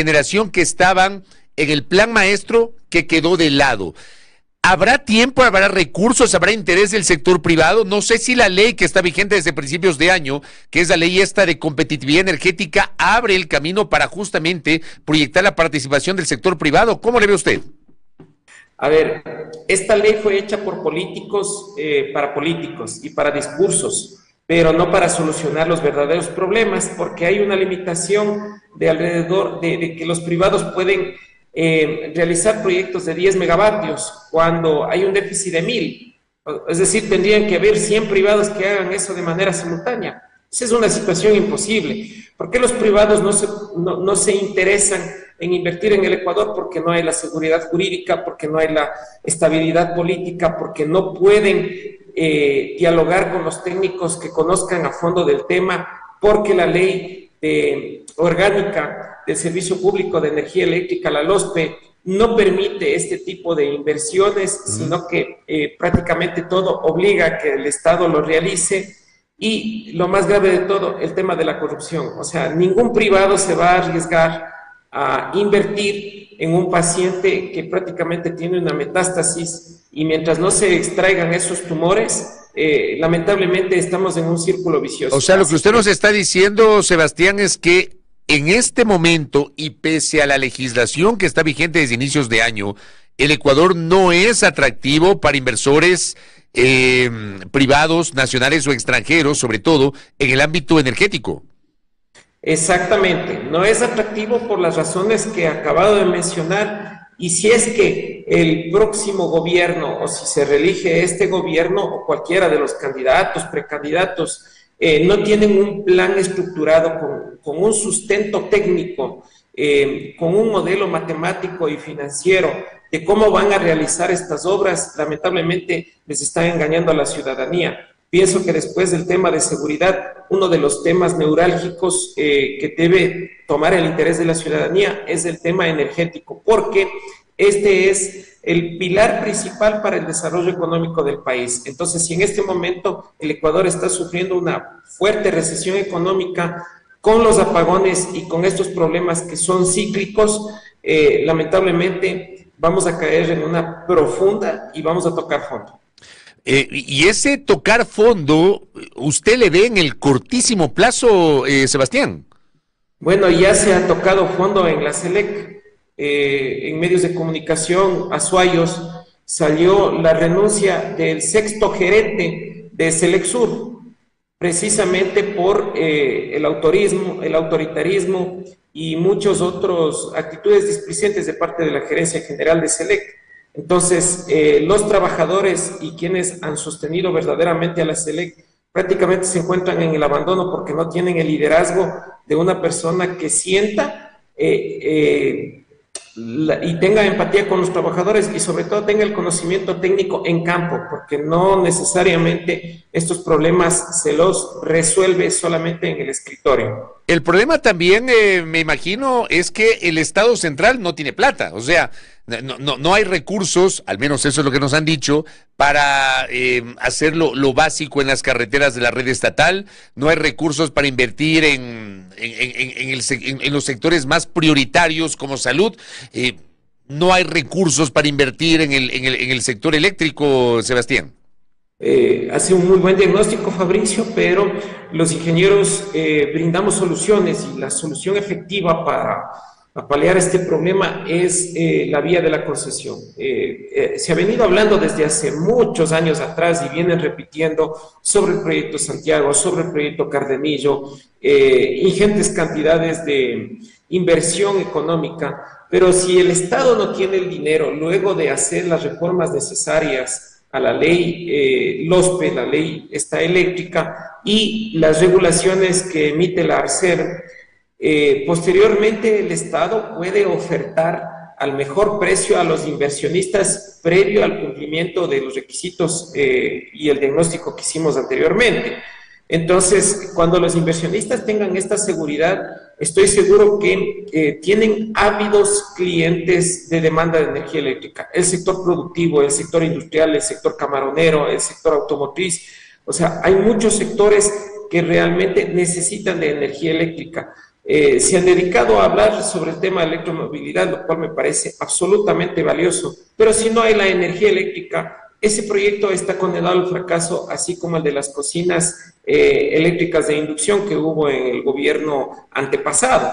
generación que estaban en el plan maestro que quedó de lado. ¿Habrá tiempo, habrá recursos, habrá interés del sector privado? No sé si la ley que está vigente desde principios de año, que es la ley esta de competitividad energética, abre el camino para justamente proyectar la participación del sector privado. ¿Cómo le ve usted? A ver, esta ley fue hecha por políticos, para políticos y para discursos, pero no para solucionar los verdaderos problemas, porque hay una limitación de alrededor de que los privados pueden realizar proyectos de 10 megavatios cuando hay un déficit de 1000. Es decir, tendrían que haber 100 privados que hagan eso de manera simultánea. Esa es una situación imposible. ¿Por qué los privados no se interesan en invertir en el Ecuador? Porque no hay la seguridad jurídica, porque no hay la estabilidad política, porque no pueden dialogar con los técnicos que conozcan a fondo del tema, porque la ley orgánica del Servicio Público de Energía Eléctrica, la LOSPE, no permite este tipo de inversiones, sino que prácticamente todo obliga a que el Estado lo realice. Y lo más grave de todo, el tema de la corrupción. O sea, ningún privado se va a arriesgar a invertir en un paciente que prácticamente tiene una metástasis, y mientras no se extraigan esos tumores, lamentablemente estamos en un círculo vicioso. O sea, lo que usted nos está diciendo, Sebastián, es que en este momento, y pese a la legislación que está vigente desde inicios de año, el Ecuador no es atractivo para inversores privados, nacionales o extranjeros, sobre todo en el ámbito energético. Exactamente, no es atractivo por las razones que he acabado de mencionar, y si es que el próximo gobierno, o si se reelige este gobierno, o cualquiera de los candidatos, precandidatos, no tienen un plan estructurado con un sustento técnico, con un modelo matemático y financiero de cómo van a realizar estas obras, lamentablemente les están engañando a la ciudadanía. Pienso que después del tema de seguridad, uno de los temas neurálgicos que debe tomar el interés de la ciudadanía es el tema energético, porque este es el pilar principal para el desarrollo económico del país. Entonces, si en este momento el Ecuador está sufriendo una fuerte recesión económica, con los apagones y con estos problemas que son cíclicos, lamentablemente vamos a caer en una profunda y vamos a tocar fondo. Y ese tocar fondo, ¿usted le ve en el cortísimo plazo, Sebastián? Bueno, ya se ha tocado fondo en la SELEC. En medios de comunicación, Azuayos, salió la renuncia del sexto gerente de Selexur, precisamente por el autoritarismo y muchos otros actitudes displicentes de parte de la gerencia general de SELEC. Entonces, los trabajadores y quienes han sostenido verdaderamente a la SELEC prácticamente se encuentran en el abandono porque no tienen el liderazgo de una persona que sienta y tenga empatía con los trabajadores, y sobre todo tenga el conocimiento técnico en campo, porque no necesariamente estos problemas se los resuelve solamente en el escritorio. El problema también, me imagino, es que el Estado central no tiene plata. O sea, no hay recursos, al menos eso es lo que nos han dicho, para hacer lo básico en las carreteras de la red estatal. No hay recursos para invertir en los sectores más prioritarios como salud. No hay recursos para invertir en el sector eléctrico, Sebastián. Hace un muy buen diagnóstico, Fabricio, pero los ingenieros brindamos soluciones, y la solución efectiva para paliar este problema es la vía de la concesión. Se ha venido hablando desde hace muchos años atrás, y vienen repitiendo sobre el proyecto Santiago, sobre el proyecto Cardenillo, ingentes cantidades de inversión económica, pero si el Estado no tiene el dinero luego de hacer las reformas necesarias a la ley LOSPE, la ley esta eléctrica, y las regulaciones que emite la ARCER, posteriormente el Estado puede ofertar al mejor precio a los inversionistas previo al cumplimiento de los requisitos y el diagnóstico que hicimos anteriormente. Entonces, cuando los inversionistas tengan esta seguridad, estoy seguro que tienen ávidos clientes de demanda de energía eléctrica. El sector productivo, el sector industrial, el sector camaronero, el sector automotriz. O sea, hay muchos sectores que realmente necesitan de energía eléctrica. se han dedicado a hablar sobre el tema de electromovilidad, lo cual me parece absolutamente valioso, pero si no hay la energía eléctrica, ese proyecto está condenado al fracaso, así como el de las cocinas eléctricas de inducción que hubo en el gobierno antepasado.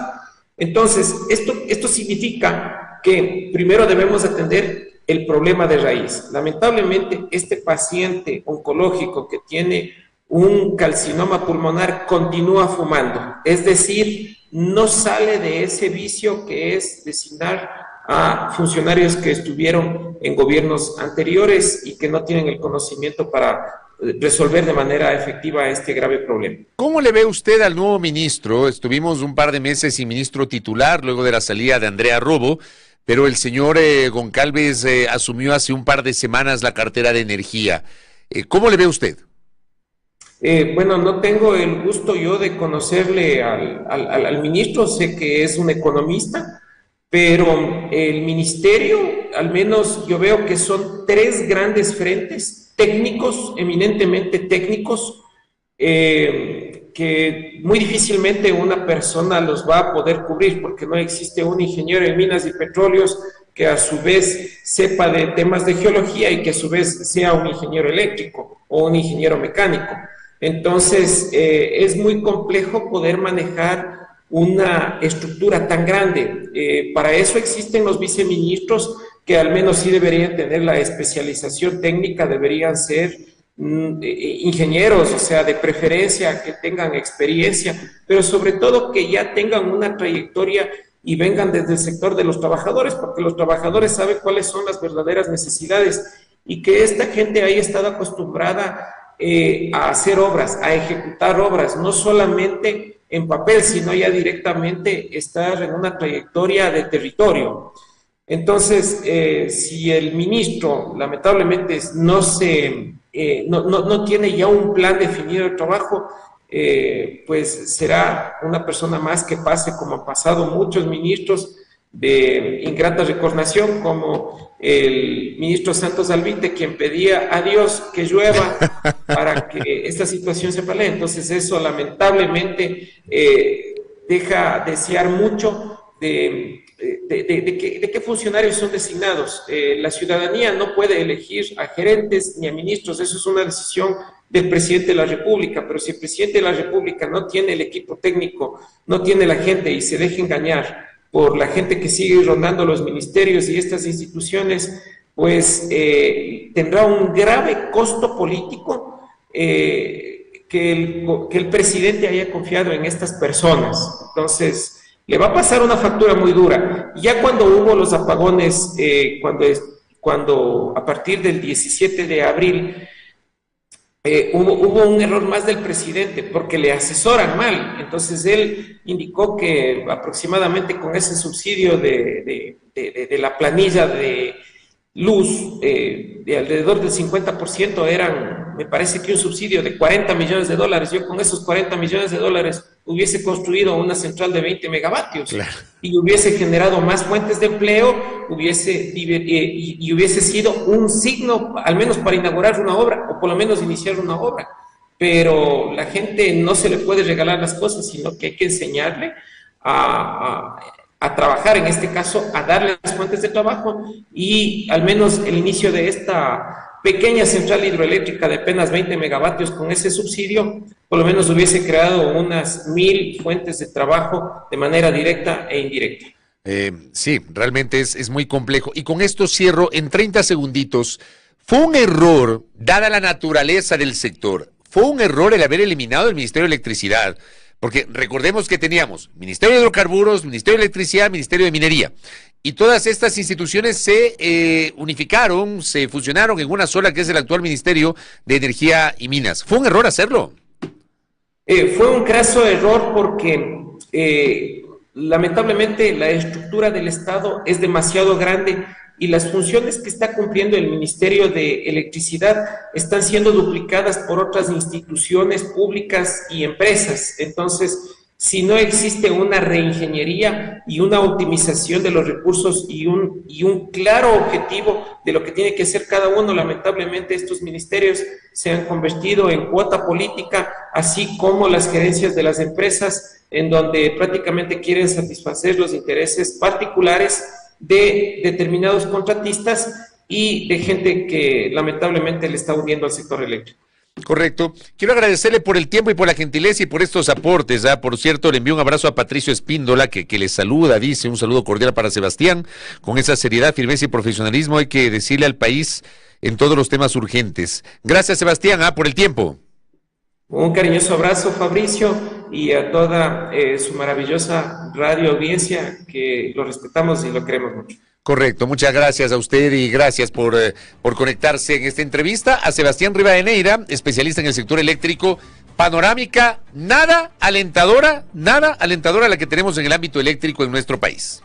Entonces, esto significa que primero debemos atender el problema de raíz. Lamentablemente, este paciente oncológico que tiene un carcinoma pulmonar continúa fumando, es decir, no sale de ese vicio que es designar a funcionarios que estuvieron en gobiernos anteriores y que no tienen el conocimiento para resolver de manera efectiva este grave problema. ¿Cómo le ve usted al nuevo ministro? Estuvimos un par de meses sin ministro titular luego de la salida de Andrea Robo, pero el señor Goncalves asumió hace un par de semanas la cartera de Energía. ¿Cómo le ve usted? Bueno, no tengo el gusto yo de conocerle al ministro, sé que es un economista, pero el ministerio, al menos yo veo que son tres grandes frentes técnicos, eminentemente técnicos, que muy difícilmente una persona los va a poder cubrir, porque no existe un ingeniero en minas y petróleos que a su vez sepa de temas de geología y que a su vez sea un ingeniero eléctrico o un ingeniero mecánico. Entonces, es muy complejo poder manejar una estructura tan grande. Para eso existen los viceministros que al menos sí deberían tener la especialización técnica, deberían ser ingenieros, o sea, de preferencia que tengan experiencia, pero sobre todo que ya tengan una trayectoria y vengan desde el sector de los trabajadores, porque los trabajadores saben cuáles son las verdaderas necesidades y que esta gente haya estado acostumbrada a hacer obras, a ejecutar obras, no solamente en papel, sino ya directamente estar en una trayectoria de territorio. Entonces, si el ministro lamentablemente no tiene ya un plan definido de trabajo, pues será una persona más que pase, como han pasado muchos ministros de ingrata recordación, como el ministro Santos Alvite, quien pedía a Dios que llueva para que esta situación se pale. Entonces eso lamentablemente deja desear mucho de qué funcionarios son designados. La ciudadanía no puede elegir a gerentes ni a ministros, eso es una decisión del presidente de la República, pero si el presidente de la República no tiene el equipo técnico, no tiene la gente y se deja engañar por la gente que sigue rondando los ministerios y estas instituciones, pues tendrá un grave costo político que el presidente haya confiado en estas personas. Entonces, le va a pasar una factura muy dura. Ya cuando hubo los apagones, cuando a partir del 17 de abril, hubo un error más del presidente porque le asesoran mal. Entonces él indicó que aproximadamente con ese subsidio de la planilla de luz, de alrededor del 50% eran, me parece que un subsidio de $40 millones. Yo con esos $40 millones hubiese construido una central de 20 megavatios, claro, y hubiese generado más fuentes de empleo, y hubiese sido un signo, al menos para inaugurar una obra, o por lo menos iniciar una obra. Pero la gente no se le puede regalar las cosas, sino que hay que enseñarle a trabajar, en este caso, a darle las fuentes de trabajo, y al menos el inicio de esta pequeña central hidroeléctrica de apenas 20 megavatios con ese subsidio, por lo menos hubiese creado unas 1000 fuentes de trabajo de manera directa e indirecta. Sí, realmente es muy complejo. Y con esto cierro en 30 segunditos. Fue un error, dada la naturaleza del sector, fue un error el haber eliminado el Ministerio de Electricidad, porque recordemos que teníamos Ministerio de Hidrocarburos, Ministerio de Electricidad, Ministerio de Minería, y todas estas instituciones se unificaron, se fusionaron en una sola, que es el actual Ministerio de Energía y Minas. ¿Fue un error hacerlo? Fue un craso error porque lamentablemente la estructura del Estado es demasiado grande y las funciones que está cumpliendo el Ministerio de Electricidad están siendo duplicadas por otras instituciones públicas y empresas. Entonces, si no existe una reingeniería y una optimización de los recursos y un claro objetivo de lo que tiene que hacer cada uno, lamentablemente estos ministerios se han convertido en cuota política, así como las gerencias de las empresas en donde prácticamente quieren satisfacer los intereses particulares de determinados contratistas y de gente que lamentablemente le está hundiendo al sector eléctrico. Correcto. Quiero agradecerle por el tiempo y por la gentileza y por estos aportes. Por cierto, le envío un abrazo a Patricio Espíndola, que le saluda, dice, un saludo cordial para Sebastián. Con esa seriedad, firmeza y profesionalismo hay que decirle al país en todos los temas urgentes. Gracias, Sebastián, por el tiempo. Un cariñoso abrazo, Fabricio, y a toda su maravillosa radio audiencia, que lo respetamos y lo queremos mucho. Correcto, muchas gracias a usted y gracias por conectarse en esta entrevista. A Sebastián Rivadeneira, especialista en el sector eléctrico, panorámica nada alentadora la que tenemos en el ámbito eléctrico en nuestro país.